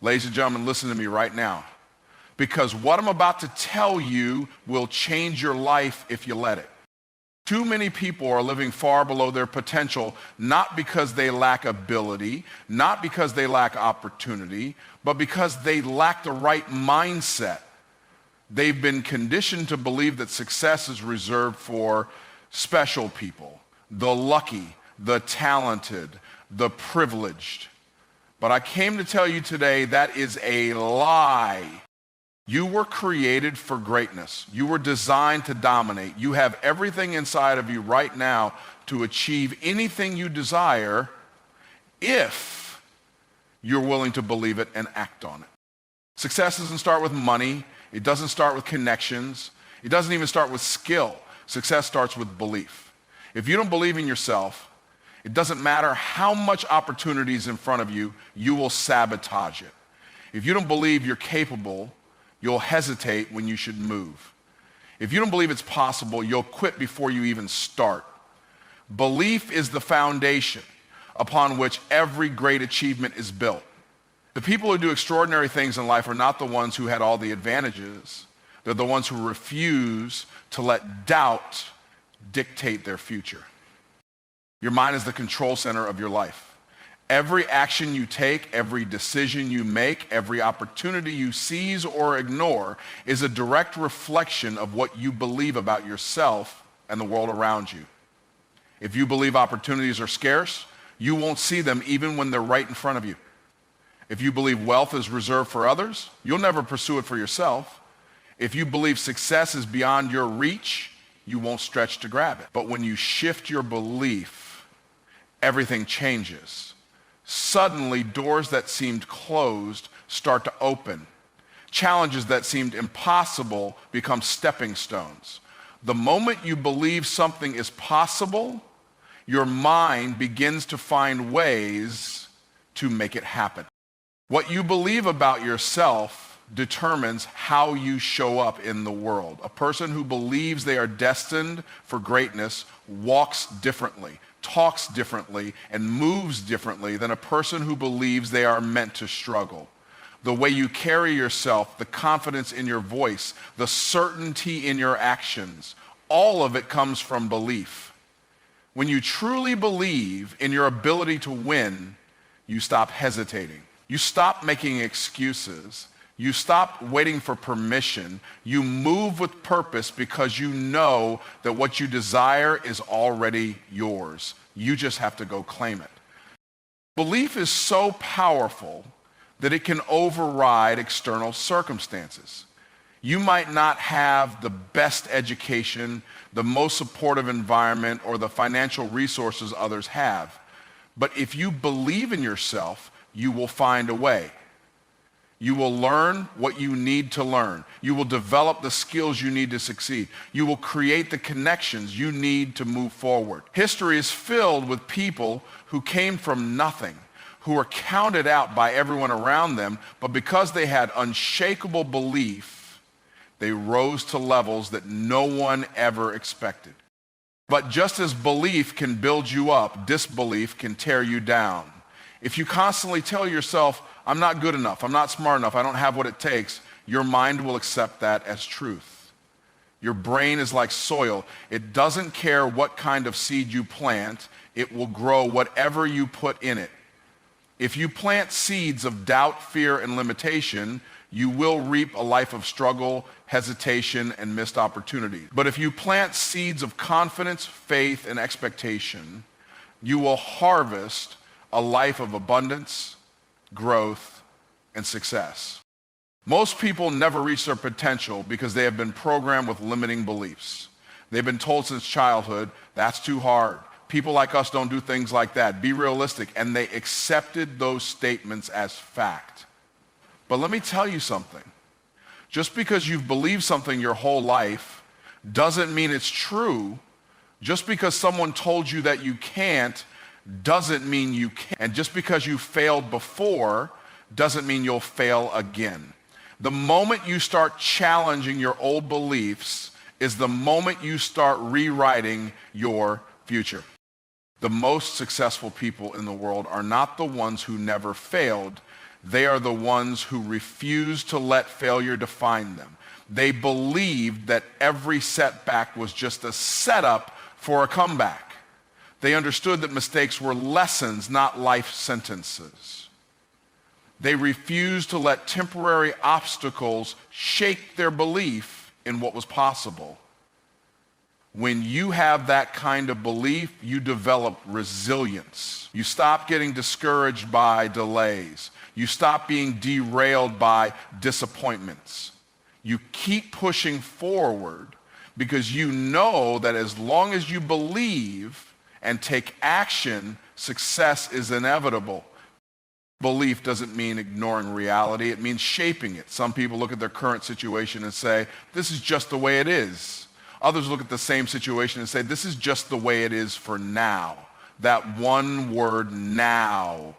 Ladies and gentlemen, listen to me right now, because what I'm about to tell you will change your life if you let it. Too many people are living far below their potential, not because they lack ability, not because they lack opportunity, but because they lack the right mindset. They've been conditioned to believe that success is reserved for special people, the lucky, the talented, the privileged. But I came to tell you today that is a lie. You were created for greatness. You were designed to dominate. You have everything inside of you right now to achieve anything you desire if you're willing to believe it and act on it. Success doesn't start with money. It doesn't start with connections. It doesn't even start with skill. Success starts with belief. If you don't believe in yourself, it doesn't matter how much opportunity is in front of you, you will sabotage it. If you don't believe you're capable, you'll hesitate when you should move. If you don't believe it's possible, you'll quit before you even start. Belief is the foundation upon which every great achievement is built. The people who do extraordinary things in life are not the ones who had all the advantages. They're the ones who refuse to let doubt dictate their future. Your mind is the control center of your life. Every action you take, every decision you make, every opportunity you seize or ignore is a direct reflection of what you believe about yourself and the world around you. If you believe opportunities are scarce, you won't see them even when they're right in front of you. If you believe wealth is reserved for others, you'll never pursue it for yourself. If you believe success is beyond your reach, you won't stretch to grab it. But when you shift your belief, everything changes. Suddenly, doors that seemed closed start to open. Challenges that seemed impossible become stepping stones. The moment you believe something is possible, your mind begins to find ways to make it happen. What you believe about yourself determines how you show up in the world. A person who believes they are destined for greatness walks differently, talks differently, and moves differently than a person who believes they are meant to struggle. The way you carry yourself, the confidence in your voice, the certainty in your actions, all of it comes from belief. When you truly believe in your ability to win, you stop hesitating. You stop making excuses. You stop waiting for permission. You move with purpose because you know that what you desire is already yours. You just have to go claim it. Belief is so powerful that it can override external circumstances. You might not have the best education, the most supportive environment, or the financial resources others have. But if you believe in yourself, you will find a way. You will learn what you need to learn. You will develop the skills you need to succeed. You will create the connections you need to move forward. History is filled with people who came from nothing, who were counted out by everyone around them, but because they had unshakable belief, they rose to levels that no one ever expected. But just as belief can build you up, disbelief can tear you down. If you constantly tell yourself, I'm not good enough, I'm not smart enough, I don't have what it takes, your mind will accept that as truth. Your brain is like soil. It doesn't care what kind of seed you plant, it will grow whatever you put in it. If you plant seeds of doubt, fear, and limitation, you will reap a life of struggle, hesitation, and missed opportunities. But if you plant seeds of confidence, faith, and expectation, you will harvest a life of abundance, growth, and success. Most people never reach their potential because they have been programmed with limiting beliefs. They've been told since childhood, that's too hard. People like us don't do things like that. Be realistic. And they accepted those statements as fact. But let me tell you something. Just because you've believed something your whole life doesn't mean it's true. Just because someone told you that you can't doesn't mean you can't. And just because you failed before doesn't mean you'll fail again. The moment you start challenging your old beliefs is the moment you start rewriting your future. The most successful people in the world are not the ones who never failed. They are the ones who refuse to let failure define them. They believed that every setback was just a setup for a comeback. They understood that mistakes were lessons, not life sentences. They refused to let temporary obstacles shake their belief in what was possible. When you have that kind of belief, you develop resilience. You stop getting discouraged by delays. You stop being derailed by disappointments. You keep pushing forward because you know that as long as you believe and take action, success is inevitable. Belief doesn't mean ignoring reality. It means shaping it. Some people look at their current situation and say, this is just the way it is. Others look at the same situation and say, this is just the way it is for now. That one word, now,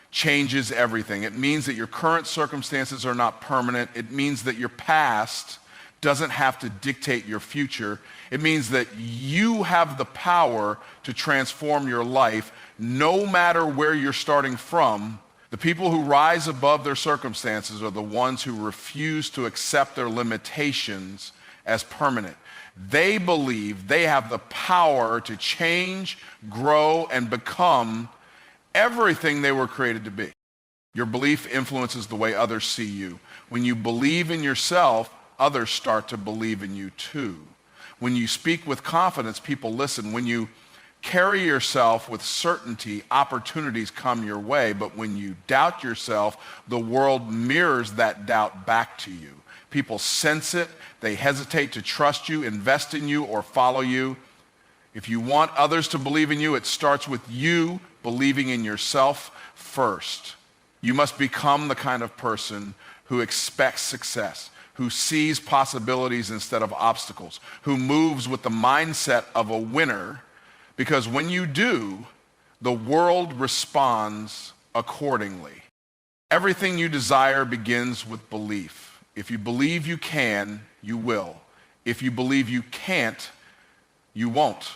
changes everything. It means that your current circumstances are not permanent. It means that your past doesn't have to dictate your future. It means that you have the power to transform your life no matter where you're starting from. The people who rise above their circumstances are the ones who refuse to accept their limitations as permanent. They believe they have the power to change, grow, and become everything they were created to be. Your belief influences the way others see you. When you believe in yourself, others start to believe in you too. When you speak with confidence, people listen. When you carry yourself with certainty, opportunities come your way. But when you doubt yourself, the world mirrors that doubt back to you. People sense it. They hesitate to trust you, invest in you, or follow you. If you want others to believe in you, it starts with you believing in yourself first. You must become the kind of person who expects success, who sees possibilities instead of obstacles, who moves with the mindset of a winner, because when you do, the world responds accordingly. Everything you desire begins with belief. If you believe you can, you will. If you believe you can't, you won't.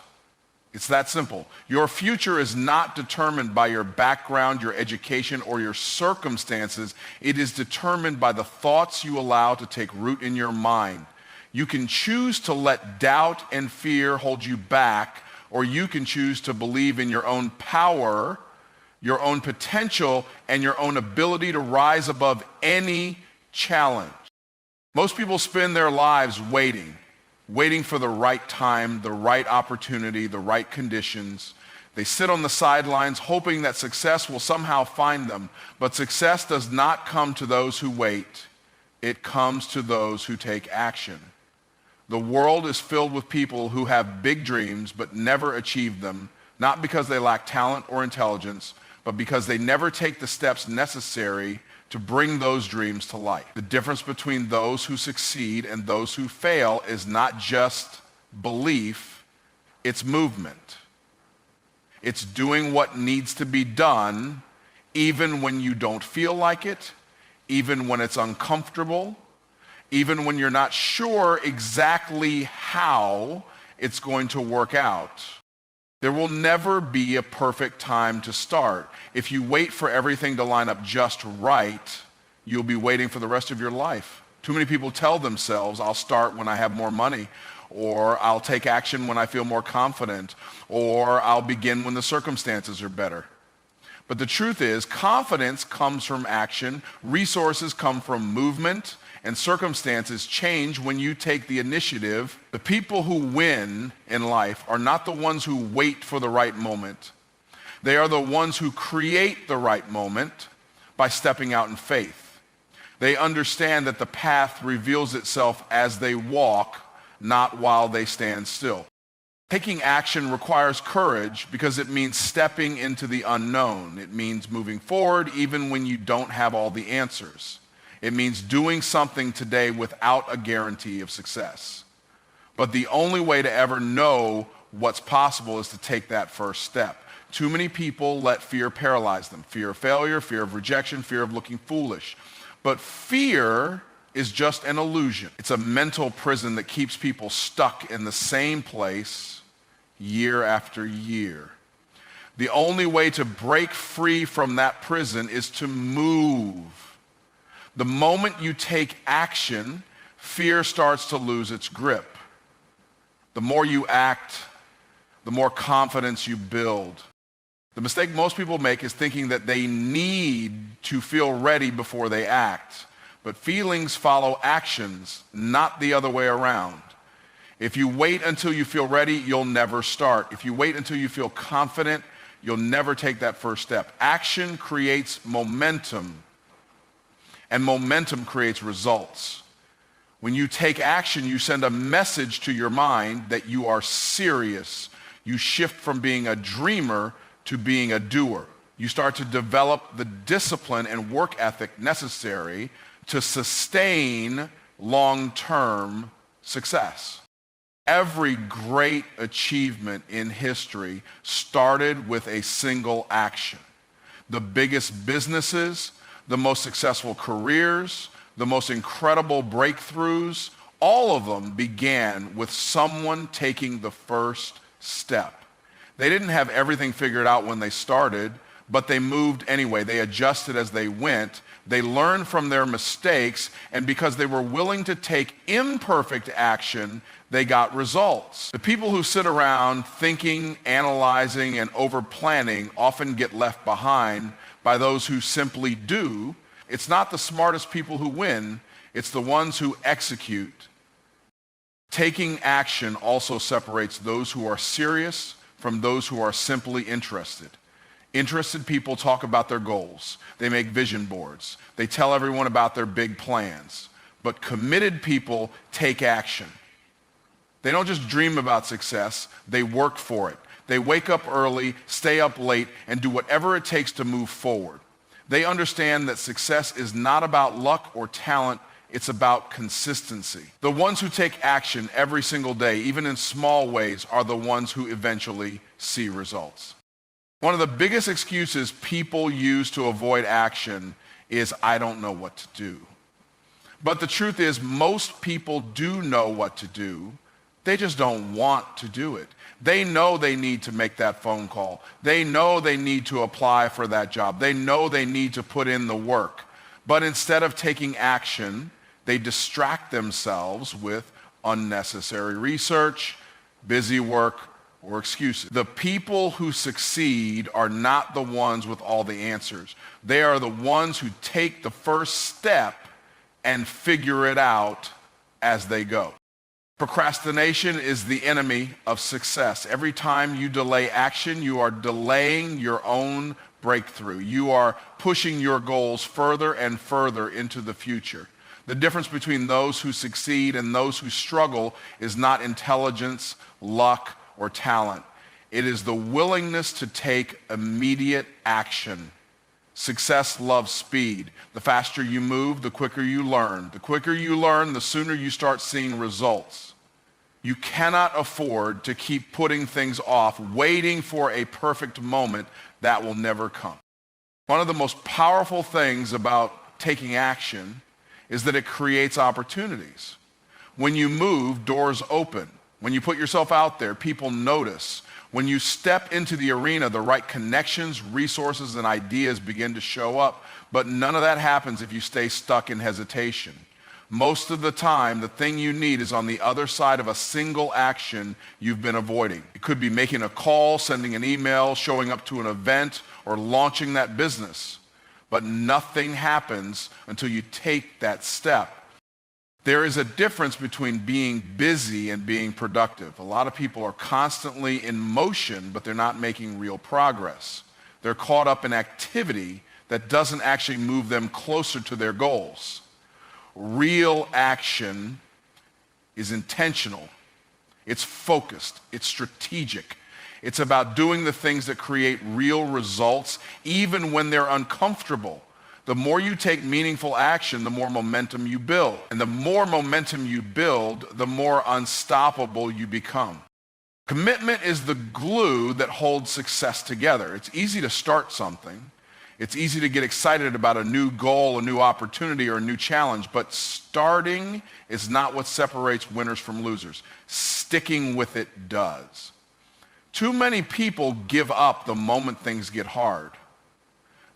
It's that simple. Your future is not determined by your background, your education, or your circumstances. It is determined by the thoughts you allow to take root in your mind. You can choose to let doubt and fear hold you back, or you can choose to believe in your own power, your own potential, and your own ability to rise above any challenge. Most people spend their lives waiting for the right time, the right opportunity, the right conditions. They sit on the sidelines hoping that success will somehow find them. But success does not come to those who wait. It comes to those who take action. The world is filled with people who have big dreams but never achieve them, not because they lack talent or intelligence, but because they never take the steps necessary to bring those dreams to life. The difference between those who succeed and those who fail is not just belief, it's movement. It's doing what needs to be done even when you don't feel like it, even when it's uncomfortable, even when you're not sure exactly how it's going to work out. There will never be a perfect time to start. If you wait for everything to line up just right, you'll be waiting for the rest of your life. Too many people tell themselves, I'll start when I have more money, or I'll take action when I feel more confident, or I'll begin when the circumstances are better. But the truth is, confidence comes from action, resources come from movement, and circumstances change when you take the initiative. The people who win in life are not the ones who wait for the right moment. They are the ones who create the right moment by stepping out in faith. They understand that the path reveals itself as they walk, not while they stand still. Taking action requires courage because it means stepping into the unknown. It means moving forward even when you don't have all the answers. It means doing something today without a guarantee of success. But the only way to ever know what's possible is to take that first step. Too many people let fear paralyze them. Fear of failure, fear of rejection, fear of looking foolish. But fear is just an illusion. It's a mental prison that keeps people stuck in the same place year after year. The only way to break free from that prison is to move. The moment you take action, fear starts to lose its grip. The more you act, the more confidence you build. The mistake most people make is thinking that they need to feel ready before they act. But feelings follow actions, not the other way around. If you wait until you feel ready, you'll never start. If you wait until you feel confident, you'll never take that first step. Action creates momentum, and momentum creates results. When you take action, you send a message to your mind that you are serious. You shift from being a dreamer to being a doer. You start to develop the discipline and work ethic necessary to sustain long-term success. Every great achievement in history started with a single action. The biggest businesses, the most successful careers, the most incredible breakthroughs, all of them began with someone taking the first step. They didn't have everything figured out when they started, but they moved anyway. They adjusted as they went. They learned from their mistakes, and because they were willing to take imperfect action, they got results. The people who sit around thinking, analyzing, and over-planning often get left behind by those who simply do. It's not the smartest people who win, it's the ones who execute. Taking action also separates those who are serious from those who are simply interested. Interested people talk about their goals. They make vision boards. They tell everyone about their big plans. But committed people take action. They don't just dream about success, they work for it. They wake up early, stay up late, and do whatever it takes to move forward. They understand that success is not about luck or talent, it's about consistency. The ones who take action every single day, even in small ways, are the ones who eventually see results. One of the biggest excuses people use to avoid action is, I don't know what to do. But the truth is, most people do know what to do. They just don't want to do it. They know they need to make that phone call. They know they need to apply for that job. They know they need to put in the work. But instead of taking action, they distract themselves with unnecessary research, busy work, or excuses. The people who succeed are not the ones with all the answers. They are the ones who take the first step and figure it out as they go. Procrastination is the enemy of success. Every time you delay action, you are delaying your own breakthrough. You are pushing your goals further and further into the future. The difference between those who succeed and those who struggle is not intelligence, luck, or talent. It is the willingness to take immediate action. Success loves speed. The faster you move, the quicker you learn. The quicker you learn, the sooner you start seeing results. You cannot afford to keep putting things off, waiting for a perfect moment that will never come. One of the most powerful things about taking action is that it creates opportunities. When you move, doors open. When you put yourself out there, people notice. When you step into the arena, the right connections, resources, and ideas begin to show up. But none of that happens if you stay stuck in hesitation. Most of the time, the thing you need is on the other side of a single action you've been avoiding. It could be making a call, sending an email, showing up to an event, or launching that business. But nothing happens until you take that step. There is a difference between being busy and being productive. A lot of people are constantly in motion, but they're not making real progress. They're caught up in activity that doesn't actually move them closer to their goals. Real action is intentional. It's focused. It's strategic. It's about doing the things that create real results, even when they're uncomfortable. The more you take meaningful action, the more momentum you build. And the more momentum you build, the more unstoppable you become. Commitment is the glue that holds success together. It's easy to start something. It's easy to get excited about a new goal, a new opportunity, or a new challenge, but starting is not what separates winners from losers. Sticking with it does. Too many people give up the moment things get hard.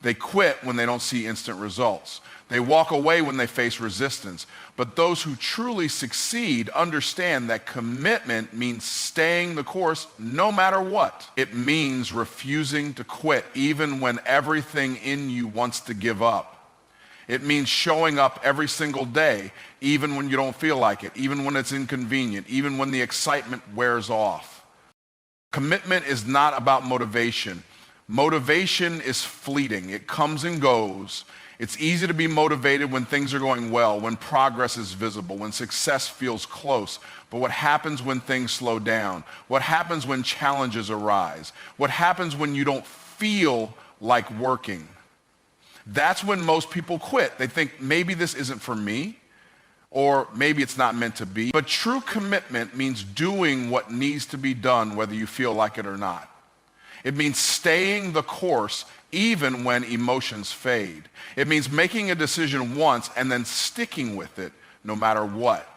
They quit when they don't see instant results. They walk away when they face resistance. But those who truly succeed understand that commitment means staying the course no matter what. It means refusing to quit even when everything in you wants to give up. It means showing up every single day, even when you don't feel like it, even when it's inconvenient, even when the excitement wears off. Commitment is not about motivation. Motivation is fleeting. It comes and goes. It's easy to be motivated when things are going well, when progress is visible, when success feels close. But what happens when things slow down? What happens when challenges arise? What happens when you don't feel like working? That's when most people quit. They think maybe this isn't for me, or maybe it's not meant to be. But true commitment means doing what needs to be done whether you feel like it or not. It means staying the course even when emotions fade. It means making a decision once and then sticking with it no matter what.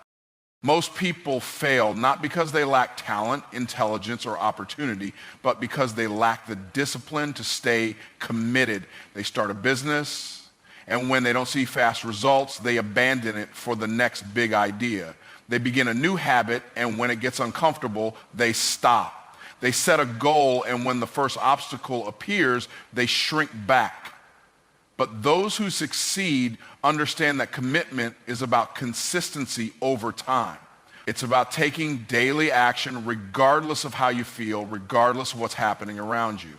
Most people fail not because they lack talent, intelligence, or opportunity, but because they lack the discipline to stay committed. They start a business, and when they don't see fast results, they abandon it for the next big idea. They begin a new habit, and when it gets uncomfortable, they stop. They set a goal, and when the first obstacle appears, they shrink back. But those who succeed understand that commitment is about consistency over time. It's about taking daily action regardless of how you feel, regardless of what's happening around you.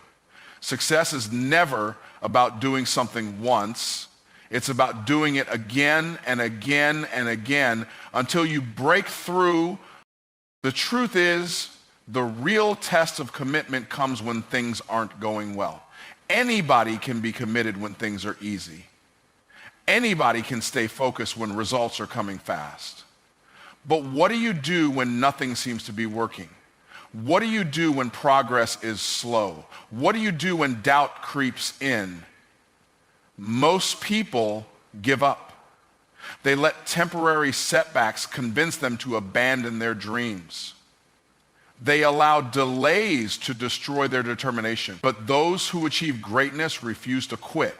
Success is never about doing something once. It's about doing it again and again and again until you break through. The truth is, the real test of commitment comes when things aren't going well. Anybody can be committed when things are easy. Anybody can stay focused when results are coming fast. But what do you do when nothing seems to be working? What do you do when progress is slow? What do you do when doubt creeps in? Most people give up. They let temporary setbacks convince them to abandon their dreams. They allow delays to destroy their determination. But those who achieve greatness refuse to quit.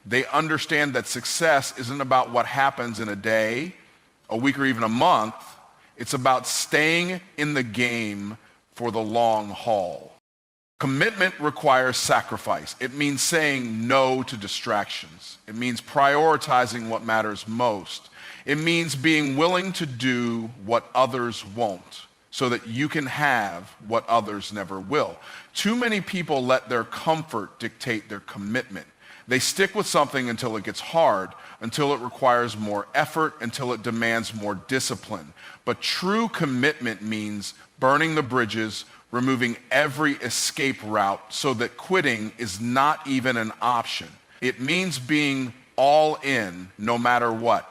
They understand that success isn't about what happens in a day, a week, or even a month. It's about staying in the game for the long haul. Commitment requires sacrifice. It means saying no to distractions. It means prioritizing what matters most. It means being willing to do what others won't, so that you can have what others never will. Too many people let their comfort dictate their commitment. They stick with something until it gets hard, until it requires more effort, until it demands more discipline. But true commitment means burning the bridges, removing every escape route so that quitting is not even an option. It means being all in no matter what.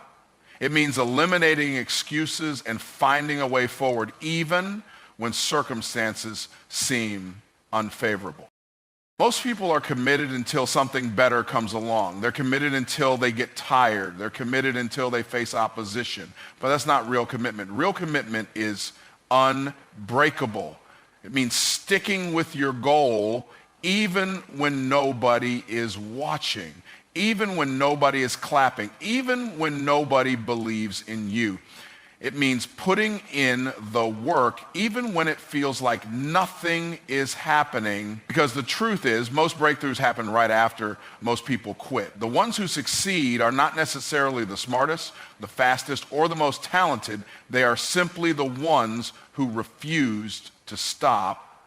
It means eliminating excuses and finding a way forward even when circumstances seem unfavorable. Most people are committed until something better comes along. They're committed until they get tired. They're committed until they face opposition. But that's not real commitment. Real commitment is unbreakable. It means sticking with your goal even when nobody is watching, even when nobody is clapping, even when nobody believes in you. It means putting in the work even when it feels like nothing is happening, because the truth is most breakthroughs happen right after most people quit. The ones who succeed are not necessarily the smartest, the fastest, or the most talented. They are simply the ones who refused to stop.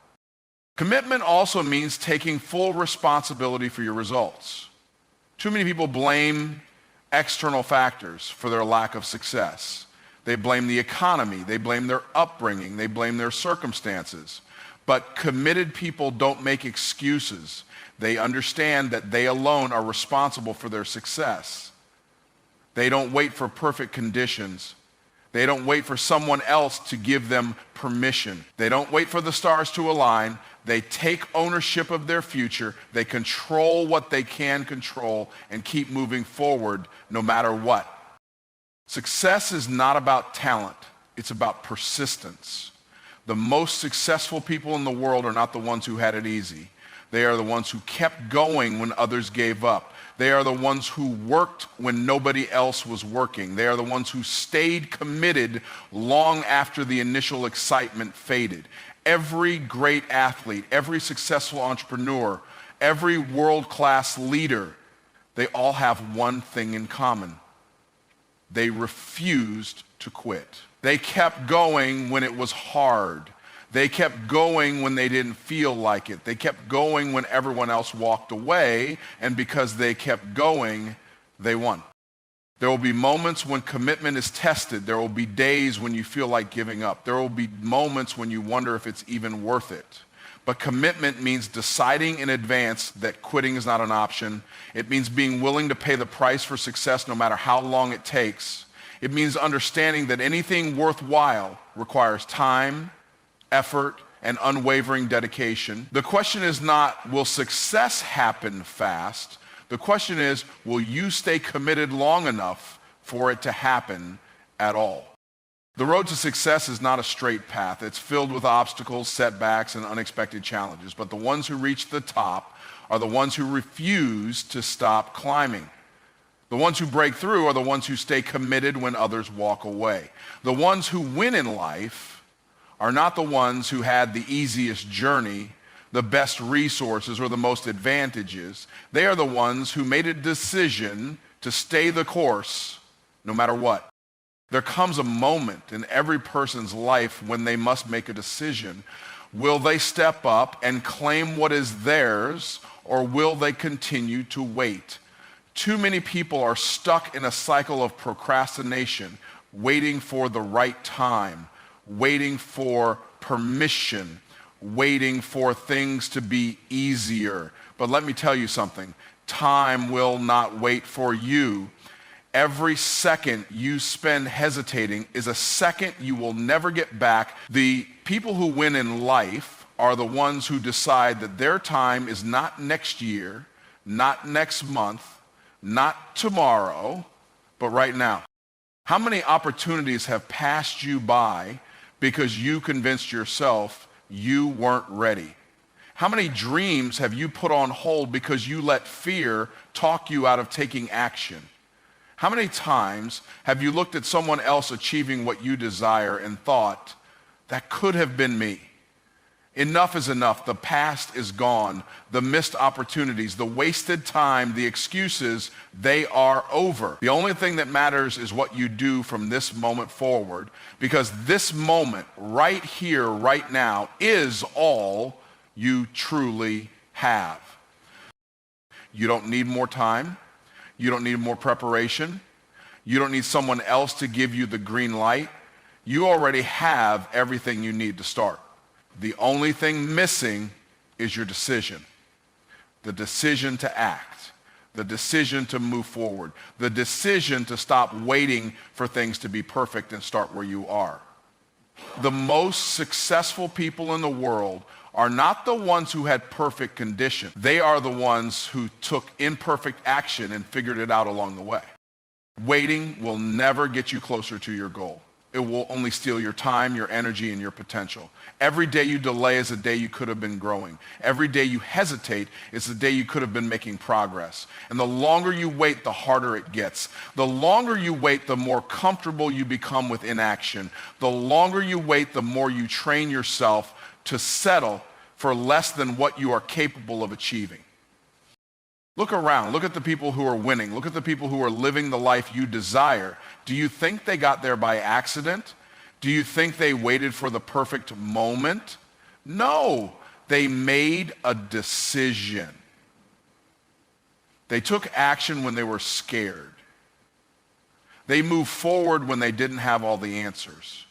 Commitment also means taking full responsibility for your results. Too many people blame external factors for their lack of success. They blame the economy, they blame their upbringing, they blame their circumstances. But committed people don't make excuses. They understand that they alone are responsible for their success. They don't wait for perfect conditions. They don't wait for someone else to give them permission. They don't wait for the stars to align. They take ownership of their future. They control what they can control and keep moving forward no matter what. Success is not about talent. It's about persistence. The most successful people in the world are not the ones who had it easy. They are the ones who kept going when others gave up. They are the ones who worked when nobody else was working. They are the ones who stayed committed long after the initial excitement faded. Every great athlete, every successful entrepreneur, every world-class leader, they all have one thing in common. They refused to quit. They kept going when it was hard. They kept going when they didn't feel like it. They kept going when everyone else walked away, and because they kept going, they won. There will be moments when commitment is tested. There will be days when you feel like giving up. There will be moments when you wonder if it's even worth it. But commitment means deciding in advance that quitting is not an option. It means being willing to pay the price for success no matter how long it takes. It means understanding that anything worthwhile requires time, effort, and unwavering dedication. The question is not, will success happen fast? The question is, will you stay committed long enough for it to happen at all? The road to success is not a straight path. It's filled with obstacles, setbacks, and unexpected challenges. But the ones who reach the top are the ones who refuse to stop climbing. The ones who break through are the ones who stay committed when others walk away. The ones who win in life are not the ones who had the easiest journey, the best resources, or the most advantages. They are the ones who made a decision to stay the course no matter what. There comes a moment in every person's life when they must make a decision. Will they step up and claim what is theirs, or will they continue to wait? Too many people are stuck in a cycle of procrastination, waiting for the right time, waiting for permission, waiting for things to be easier. But let me tell you something. Time will not wait for you. Every second you spend hesitating is a second you will never get back. The people who win in life are the ones who decide that their time is not next year, not next month, not tomorrow, but right now. How many opportunities have passed you by because you convinced yourself you weren't ready? How many dreams have you put on hold because you let fear talk you out of taking action? How many times have you looked at someone else achieving what you desire and thought, that could have been me? Enough is enough. The past is gone. The missed opportunities, the wasted time, the excuses, they are over. The only thing that matters is what you do from this moment forward, because this moment right here, right now, is all you truly have. You don't need more time. You don't need more preparation. You don't need someone else to give you the green light. You already have everything you need to start. The only thing missing is your decision. The decision to act. The decision to move forward. The decision to stop waiting for things to be perfect and start where you are. The most successful people in the world are not the ones who had perfect conditions. They are the ones who took imperfect action and figured it out along the way. Waiting will never get you closer to your goal. It will only steal your time, your energy, and your potential. Every day you delay is a day you could have been growing. Every day you hesitate is the day you could have been making progress. And the longer you wait, the harder it gets. The longer you wait, the more comfortable you become with inaction. The longer you wait, the more you train yourself to settle for less than what you are capable of achieving. Look around. Look at the people who are winning. Look at the people who are living the life you desire. Do you think they got there by accident? Do you think they waited for the perfect moment? No, they made a decision. They took action when they were scared. They moved forward when they didn't have all the answers.